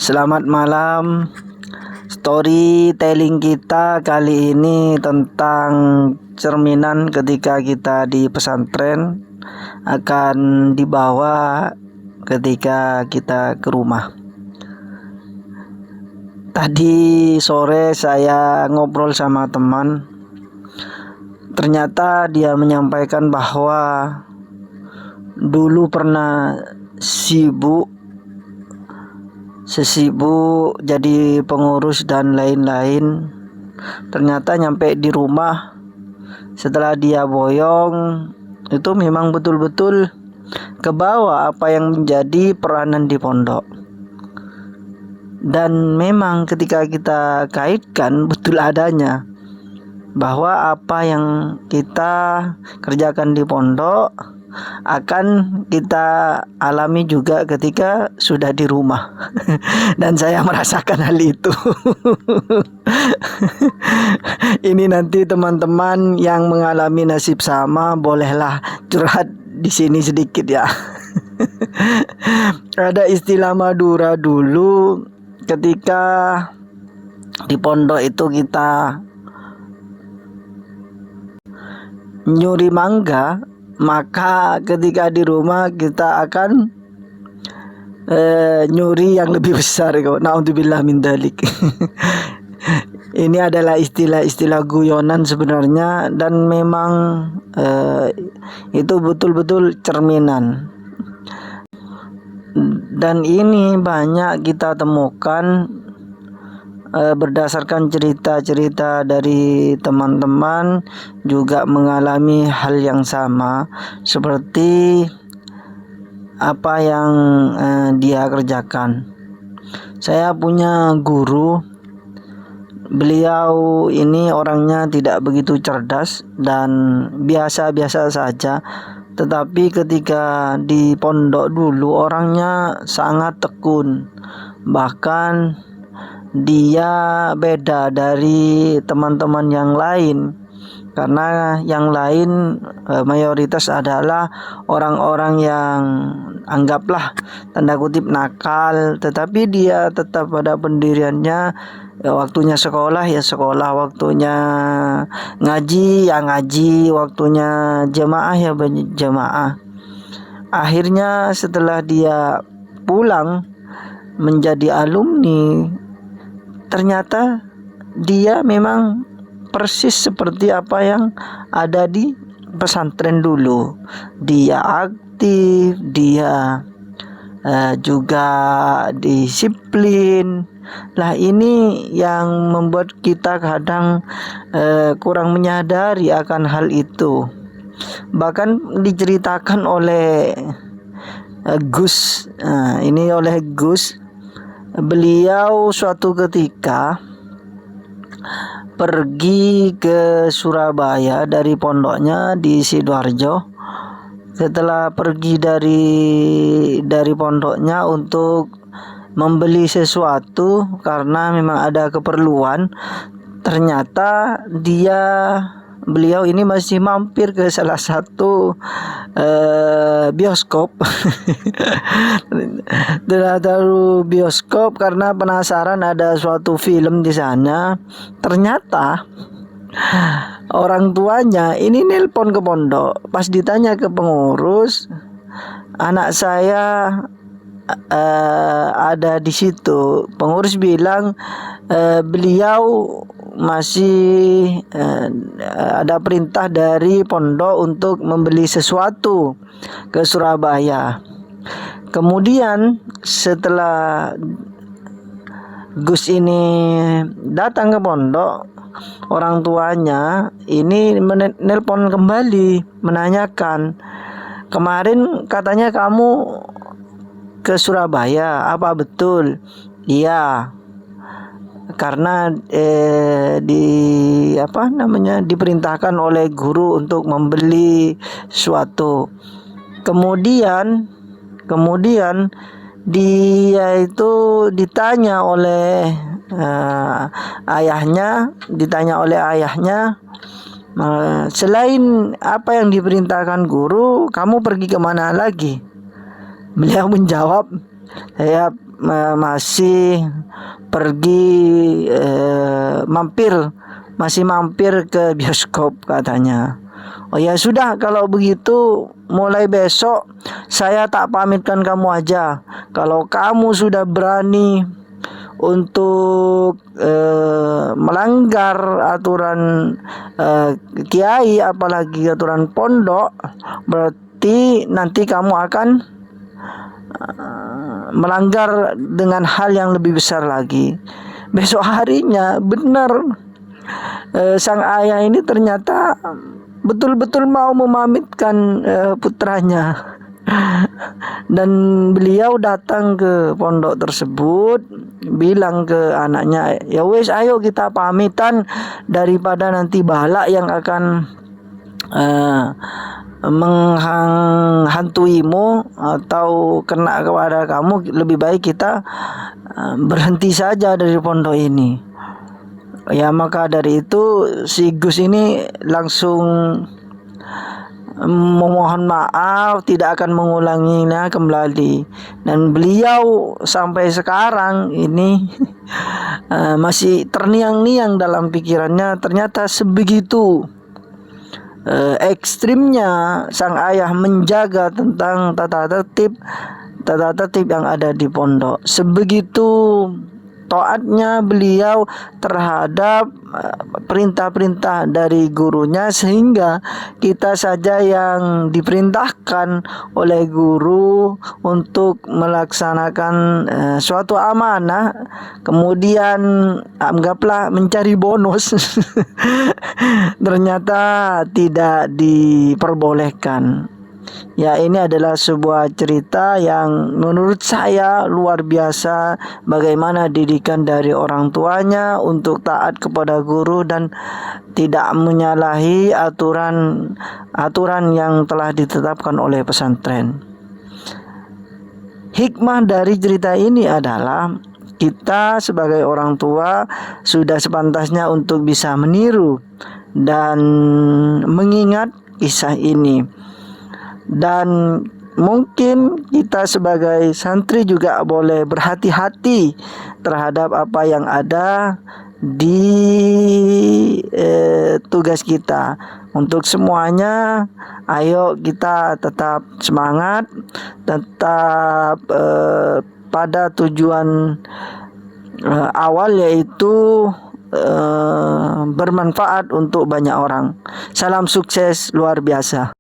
Selamat malam. Storytelling kita kali ini tentang cerminan ketika kita di pesantren akan dibawa ketika kita ke rumah. Tadi sore saya ngobrol sama teman. Ternyata dia menyampaikan bahwa dulu pernah sesibuk jadi pengurus dan lain-lain. Ternyata nyampe di rumah setelah dia boyong itu memang betul-betul kebawa apa yang menjadi peranan di pondok. Dan memang ketika kita kaitkan betul adanya bahwa apa yang kita kerjakan di pondok akan kita alami juga ketika sudah di rumah. Dan saya merasakan hal itu. Ini nanti teman-teman yang mengalami nasib sama bolehlah curhat di sini sedikit ya. Ada istilah Madura dulu ketika di pondok itu kita nyuri mangga, maka ketika di rumah kita akan nyuri yang lebih besar. Naudzubillah min dzalik. Ini adalah istilah-istilah guyonan sebenarnya, dan memang itu betul-betul cerminan. Dan ini banyak kita temukan berdasarkan cerita-cerita dari teman-teman juga mengalami hal yang sama seperti apa yang dia kerjakan. Saya punya guru, beliau ini orangnya tidak begitu cerdas dan biasa-biasa saja, tetapi ketika di pondok dulu orangnya sangat tekun. Bahkan dia beda dari teman-teman yang lain, karena yang lain mayoritas adalah orang-orang yang anggaplah tanda kutip nakal, tetapi dia tetap pada pendiriannya. Waktunya sekolah ya sekolah, waktunya ngaji ya ngaji, waktunya jamaah ya jamaah. Akhirnya setelah dia pulang menjadi alumni, ternyata dia memang persis seperti apa yang ada di pesantren dulu. Dia aktif, dia juga disiplin. Lah ini yang membuat kita kadang kurang menyadari akan hal itu. Bahkan diceritakan oleh Gus, ini oleh Gus, beliau suatu ketika pergi ke Surabaya dari pondoknya di Sidoarjo. Setelah pergi dari pondoknya untuk membeli sesuatu karena memang ada keperluan, ternyata beliau ini masih mampir ke salah satu bioskop. Terlalu bioskop karena penasaran ada suatu film di sana. Ternyata orang tuanya ini nelpon ke pondok. Pas ditanya ke pengurus, anak saya ada di situ. Pengurus bilang beliau masih ada perintah dari pondok untuk membeli sesuatu ke Surabaya. Kemudian setelah Gus ini datang ke pondok, orang tuanya ini menelpon kembali menanyakan, kemarin katanya kamu ke Surabaya, apa betul? Iya, karena diperintahkan oleh guru untuk membeli sesuatu. Kemudian dia itu ditanya oleh ayahnya, selain apa yang diperintahkan guru, kamu pergi kemana lagi? Beliau menjawab, saya masih pergi masih mampir ke bioskop katanya. Oh ya sudah, kalau begitu mulai besok saya tak pamitkan kamu aja. Kalau kamu sudah berani untuk melanggar aturan kiai, apalagi aturan pondok, berarti nanti kamu akan melanggar dengan hal yang lebih besar lagi. Besok harinya benar, sang ayah ini ternyata betul-betul mau memamitkan putranya. Dan beliau datang ke pondok tersebut, bilang ke anaknya, ya wes ayo kita pamitan, daripada nanti balak yang akan menghantuimu atau kena kepada kamu, lebih baik kita berhenti saja dari pondok ini. Ya maka dari itu si Gus ini langsung memohon maaf, tidak akan mengulanginya kembali. Dan beliau sampai sekarang ini masih terniang-niang dalam pikirannya, ternyata sebegitu ekstrimnya sang ayah menjaga tentang tata tertib yang ada di pondok. Sebegitu taatnya beliau terhadap perintah-perintah dari gurunya, sehingga kita saja yang diperintahkan oleh guru untuk melaksanakan suatu amanah, kemudian anggaplah mencari bonus ternyata tidak diperbolehkan. Ya, ini adalah sebuah cerita yang menurut saya luar biasa, bagaimana didikan dari orang tuanya untuk taat kepada guru dan tidak menyalahi aturan yang telah ditetapkan oleh pesantren. Hikmah dari cerita ini adalah kita sebagai orang tua sudah sepantasnya untuk bisa meniru dan mengingat kisah ini. Dan mungkin kita sebagai santri juga boleh berhati-hati terhadap apa yang ada di tugas kita. Untuk semuanya, ayo kita tetap semangat, tetap pada tujuan awal, yaitu bermanfaat untuk banyak orang. Salam sukses luar biasa.